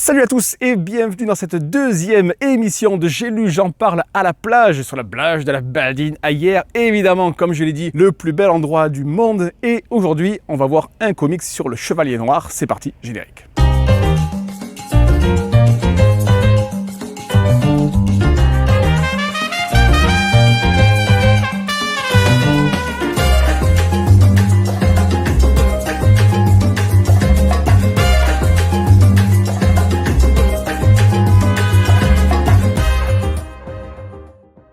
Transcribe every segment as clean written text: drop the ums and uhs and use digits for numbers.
Salut à tous et bienvenue dans cette deuxième émission de J'ai lu, j'en parle à la plage, sur la plage de la Badine à Hyères. Évidemment, comme je l'ai dit, le plus bel endroit du monde. Et aujourd'hui, on va voir un comics sur le Chevalier Noir. C'est parti, générique.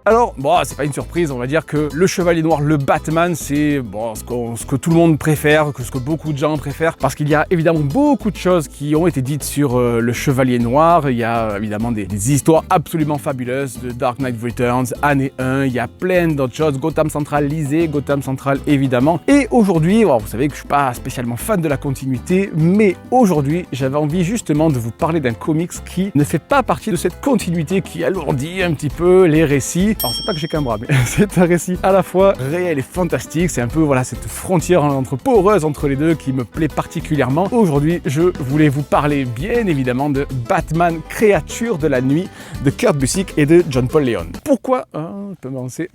Alors, bon, c'est pas une surprise, on va dire que le Chevalier Noir, le Batman, c'est bon, ce que tout le monde préfère, ce que beaucoup de gens préfèrent, parce qu'il y a évidemment beaucoup de choses qui ont été dites sur le Chevalier Noir. Il y a évidemment des histoires absolument fabuleuses de Dark Knight Returns, année 1, il y a plein d'autres choses, Gotham Central, lisez Gotham Central évidemment. Et aujourd'hui, bon, vous savez que je suis pas spécialement fan de la continuité, mais aujourd'hui, j'avais envie justement de vous parler d'un comics qui ne fait pas partie de cette continuité qui alourdit un petit peu les récits. Alors c'est pas que j'ai qu'un bras, mais c'est un récit à la fois réel et fantastique. C'est un peu voilà cette frontière poreuse entre les deux qui me plaît particulièrement. Aujourd'hui, je voulais vous parler bien évidemment de Batman Créature de la Nuit de Kurt Busiek et de John Paul Leon. Pourquoi on peut m'avancer.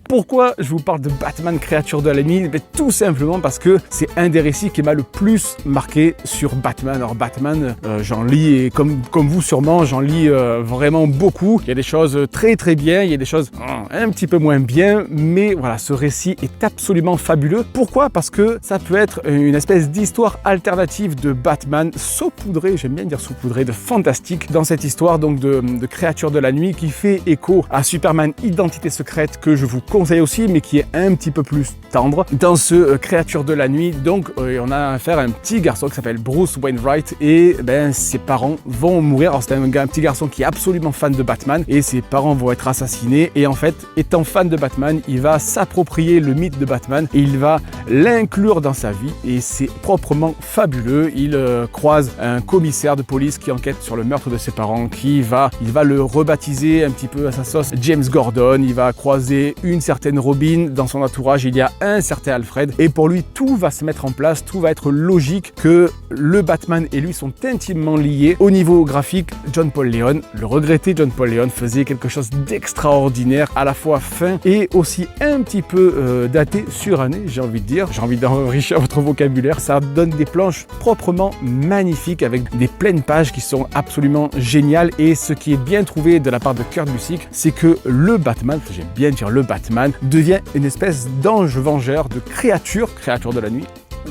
Pourquoi je vous parle de Batman Créature de la Nuit? Tout simplement parce que c'est un des récits qui m'a le plus marqué sur Batman. Alors Batman, j'en lis, et comme vous sûrement, j'en lis vraiment beaucoup. Il y a des choses très très bien, il y a des choses un petit peu moins bien, mais voilà, ce récit est absolument fabuleux. Pourquoi? Parce que ça peut être une espèce d'histoire alternative de Batman saupoudrée, j'aime bien dire saupoudrée, de fantastique dans cette histoire donc de Créature de la Nuit qui fait écho à Superman Identité Secrète que je vous conseille aussi, mais qui est un petit peu plus tendre. Dans ce Créature de la Nuit, donc on a affaire à un petit garçon qui s'appelle Bruce Wainwright et ses parents vont mourir. Alors c'est un petit garçon qui est absolument fan de Batman et ses parents vont être assassinés et en fait, étant fan de Batman, il va s'approprier le mythe de Batman et il va l'inclure dans sa vie et c'est proprement fabuleux. Il croise un commissaire de police qui enquête sur le meurtre de ses parents, il va le rebaptiser un petit peu à sa sauce James Gordon. Il va croiser une certaine Robin, dans son entourage il y a un certain Alfred et pour lui tout va se mettre en place, tout va être logique, que le Batman et lui sont intimement liés. Au niveau graphique, John Paul Leon, le regretté John Paul Leon, faisait quelque chose d'extraordinaire, à la fois fin et aussi un petit peu daté, suranné, j'ai envie de dire. J'ai envie d'enrichir votre vocabulaire. Ça donne des planches proprement magnifiques avec des pleines pages qui sont absolument géniales et ce qui est bien trouvé de la part de Kurt Busiek, c'est que le Batman, j'aime bien dire le Batman, devient une espèce d'ange vengeur, de créature de la nuit.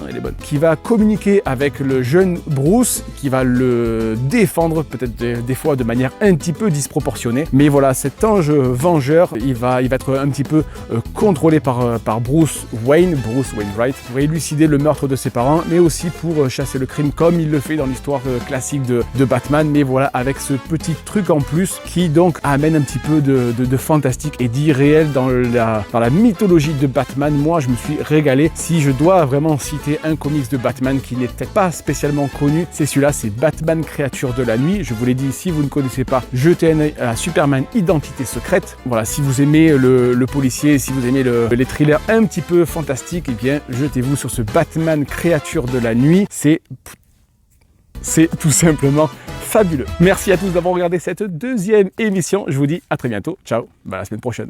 Elle est bonne. Qui va communiquer avec le jeune Bruce, qui va le défendre, peut-être des fois de manière un petit peu disproportionnée. Mais voilà, cet ange vengeur, il va être un petit peu contrôlé par Bruce Wainwright, pour élucider le meurtre de ses parents, mais aussi pour chasser le crime, comme il le fait dans l'histoire classique de Batman. Mais voilà, avec ce petit truc en plus, qui donc amène un petit peu de fantastique et d'irréel dans la mythologie de Batman. Moi, je me suis régalé. Si je dois vraiment citer un comics de Batman qui n'est peut-être pas spécialement connu, c'est celui-là, c'est Batman Créature de la Nuit. Je vous l'ai dit, si vous ne connaissez pas, jetez un œil à Superman Identité Secrète. Voilà, si vous aimez le policier, si vous aimez les thrillers un petit peu fantastiques, eh bien, jetez-vous sur ce Batman Créature de la Nuit. C'est tout simplement fabuleux. Merci à tous d'avoir regardé cette deuxième émission. Je vous dis à très bientôt. Ciao, à la semaine prochaine.